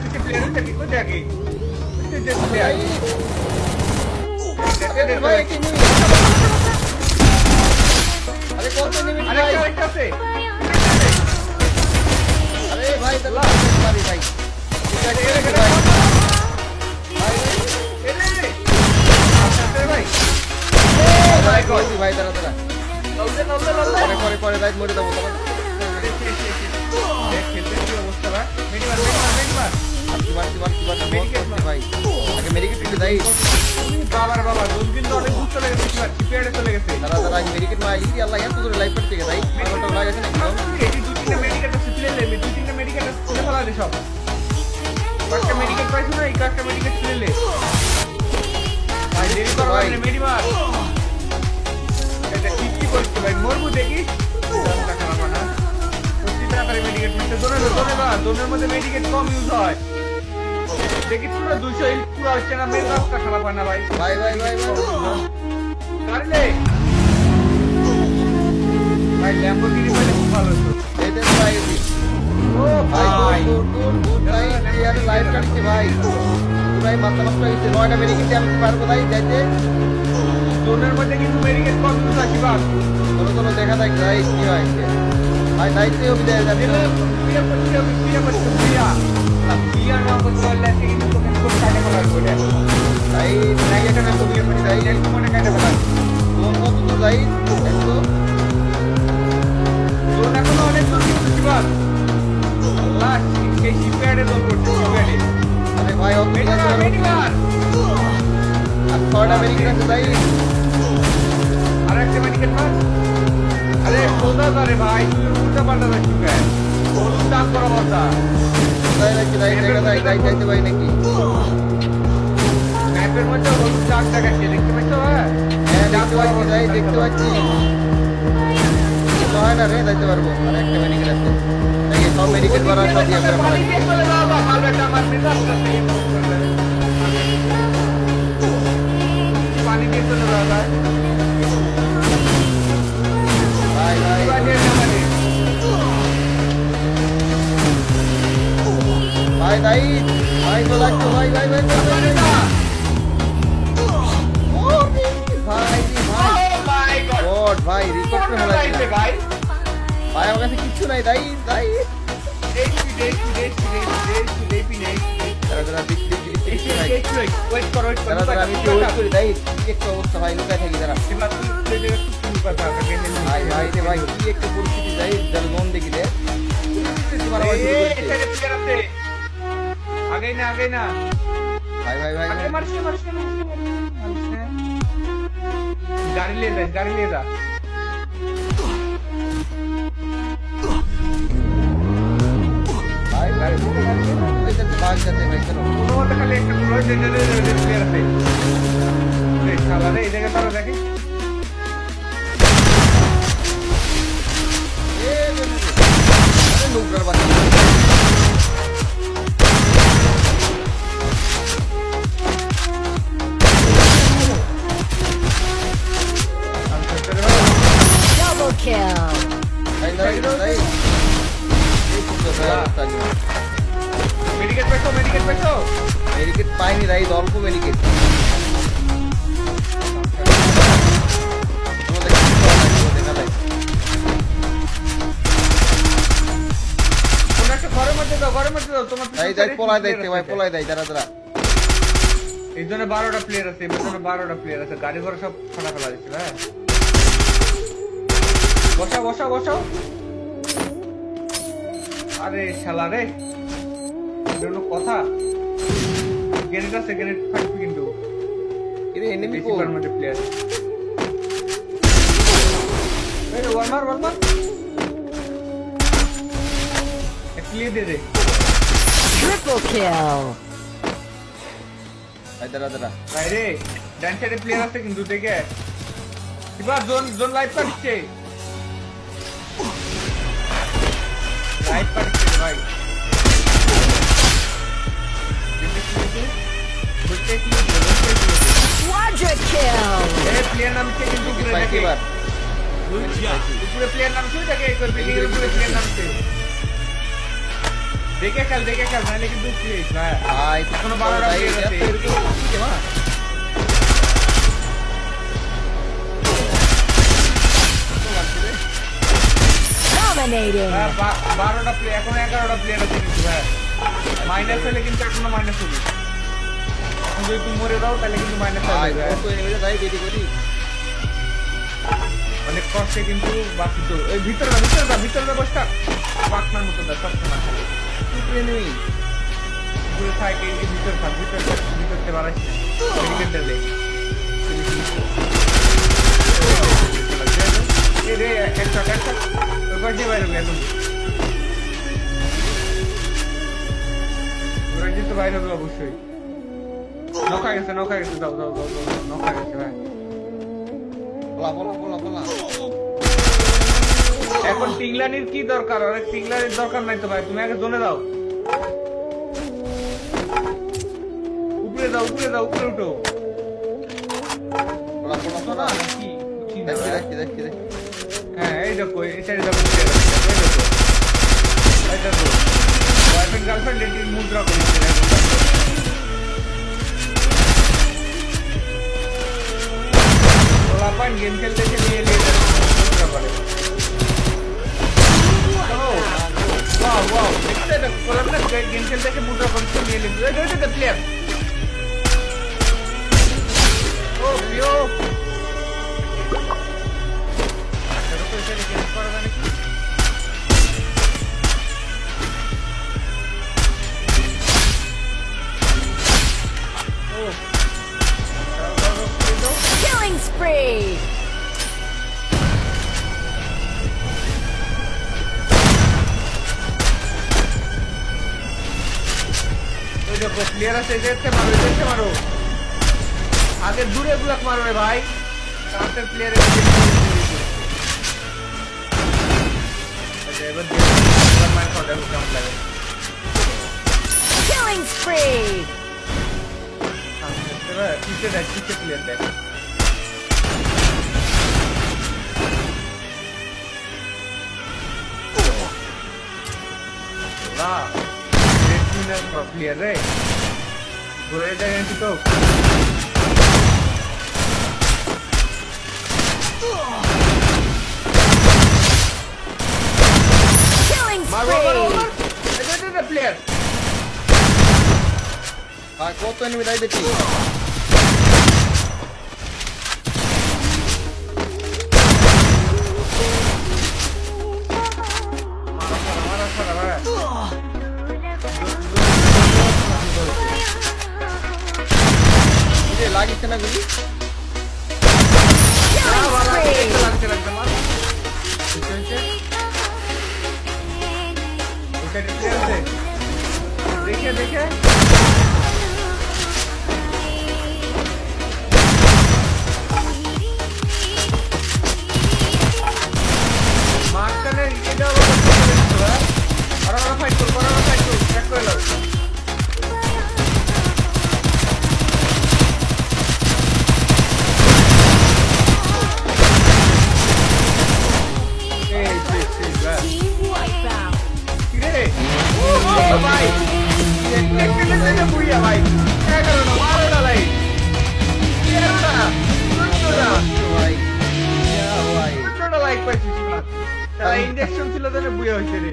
पीछे प्लेयर है किसको जाके भाई एक नहीं अरे कौन से नहीं अरे भाई क्या से अरे भाई तो मारी भाई भाई भाई कोई भाई तेरा तेरा করে রাইট মরে দাও খেলতে কি অবস্থা ভাই মেডিমার ভাই আগে মেডিকেট দিতে দাই বাবা দুই দিন ধরে বুঝতে লেগেছে চিপিয়ারে চলে গেছে দাদা দাদা মেডিকেট মাইলি কি আল্লাহ এত করে লাইফ করতে গেছে ভাই মারটা লাগাছে না এই দুই তিনটা মেডিকেটটা সিপ্লে লে দুই তিনটা মেডিকেটটা খুলে ফেলা দে সব একটা মেডিকেট পাইছ না এই কাজটা মেডিকেট খুলে লে ভাই দেরি করো না মেডিমার এটা কি করতে ভাই মরবো দেখি টাকা না না প্রতি টাকার মেডিকেট নিতে দোনের মধ্যে মেডিকেট কম ইউজ হয় দেখি পুরো 200 হিল পুরো হচ্ছে না মেন রাস্তা খারাপ হয় না ভাই ভাই গাড়িলে ভাই ল্যাম্বোর্গিনি পাইলে খুব ভালো হতো এতে ভাই ও ভাই গুড ভাই ইয়ার লাইফ কাটছে ভাই পুরাই মাথা নষ্ট হইছে 9টা মেডিকেট আমি পারবো ভাই যাইতে দোনের মধ্যে কিন্তু মেডিকেট কম ইউজ আছে বাস চলো দেখা যাক ভাই কি হয় ভাই দাইতে বিদায় যাবে বিয়া না বললে কিন্তু তোকে কোন কাটে বলার বলে ভাই নাই এটা না তো বিয়ে করে যাই একটু মনে কাটে বলার কোন কত তো যাই একটু দোন এখনো অনেক দূর কিন্তু বাস আল্লাহ সেই শিপয়ার্ডে দোন করছে শিপয়ার্ডে আরে ভাই ও মেডিমার আর 6টা মেডিকেট আছে যাই আর একটা মেডিকেট মার আরে সোজা করে ভাই তুই উল্টা পাল্টা যাচ্ছিস কেন হলুদ দাগ করা বলতা যাই যাইতে ভাই নাকি ম্যাপের মধ্যে হলুদ দাগ দেখাচ্ছে দেখতে পাচ্ছ হ্যাঁ দেখতে পাচ্ছি হয় না রে যাইতে পারবো আর একটা মেডিকেট আছে নাকি সব মেডিকেট করা সব দিয়ে করে পানি দিয়ে চলে যাও বা মালটা আমার মেজাজ করতে পানি দিয়ে চলে যাও ভাই ভাই তো লাগতো ভাই গড ভাই রিকোয়েস্ট করে ভাই আমার কাছে কিচ্ছু নাই দাই আমি কি ওয়েট করি দাই কি একটা অবস্থা ভাই লুকায় থাকি দাঁড়া ভাই কি একটা পরিস্থিতি যাই যারা মন দেখি রে আগে না ভাই গাড়ি ले जा ভাই গাড়ি ভাগ যাতে ভাই চলো কোনো মতে খালি একটা পুরো জেনারেটর প্লেয়ার আছে এই শালা রে এই জায়গা তারা দেখে লোকটার বাচ্চা Double kill. মেডিকেট পেছো মেডিকেট পাইনি রাই অল্প মেডিকেট ঘরের মধ্যে দাও তোমার পলাই দেখতে ভাই পলাই দেয় যারা এই জন্য 12টা প্লেয়ার আছে এর জন্য 12টা প্লেয়ার আছে গাড়ি ঘোড়া সব ফাটা ফেলা দিচ্ছে ভাই বসাও আরে শালা রে এটা কথা গ্রেনেড আছে গ্রেনেড ফাটবে কিন্তু এরে এনিমি কো সুপার মধ্যে প্লেয়ার এই ওয়ার্মার ক্লিয়ার দে Triple kill. ভাই দাঁড়া ভাই রে ডান সাইডে প্লেয়ার আছে কিন্তু দেখে এবার জোন লাইভ পাচ্ছে ভাই Quadra kill. এই প্লেয়ার নামছে কিন্তু উপরে প্লেয়ার নামছে দেখে একবার বিল্ডিং এর উপরে প্লেয়ার নামছে দেখে খেল নাহলে কিন্তু শেষ ভাই। ভাই এখনো 12টা ভাই, player আছে। এত এরকম কি মা? কত লাগছে রে? Dominating. হ্যাঁ, 12টা প্লেয়ার, এখন 11টা প্লেয়ার আছে কিন্তু ভাই। মাইনাস হলে কিন্তু এখনো মাইনাস হবে। এখন যদি তুমি মরে দাও তাহলে কিন্তু মাইনাস ভাই হবে। কত এনিমি যাই রেডি করি। অনেক কষ্টে কিন্তু বাকি তো এই ভিতরে বসটা পাকনার মতো দা সব সময় খালি কি এনিমি? পুরো থাকে এই ভিতর থেকে বাড়াইছে ক্রিকেটটা দে এই রে একটা ওই পাশে বাইরে হবে এখন ওরা যেতে বাইরে হবে অবশ্যই নখা গেছে দাও নখা গেছে ভাই বলা। এখন টিংলানির কি দরকার? অনেক টিংলানির দরকার নাই তো ভাই, তুমি আগে জোনে দাও। উপরে উঠো। বলা। কি বুঝি না ভাই। দেখি। হ্যাঁ এই দেখো এই সাইডে দেখো এই দেখো বয়ফ্রেন্ড গার্লফ্রেন্ড এটির মুদ্রা করেছে লাপান গেম খেলতে নিয়ে মুদ্রা করে Wow, দেখতে দেখো বললাম না গেম খেলতে মুদ্রা করতে নিয়ে নিয়ে প্লেয়ার ও প্রিয় দেখো তো এখানে গেম করা যায় নাকি ও Killing spree. ওই দেখো প্লেয়ার আছে দেখতে মারো আগে দূরে ব্লক মারো রে ভাই কাউন্টার প্লেয়ারের এবার দেখো মার করে কেমন লাগে Killing spree. পিছে প্লেয়ার দেখ প্লেয়ার রে ঘুরে যায় তো Killing মারো spree. প্লেয়ার ভাই কত এনিমি যাই দেখি। লাগিছে না গুলি? Killing spree. দেখে মাঝখানে এটা ওরা ফাইট করো চেক করে লাও ভাই ভাই লাইক পাইছিস না তারা ইঞ্জেকশন ছিল তাহলে বুয়া হয়েছে রে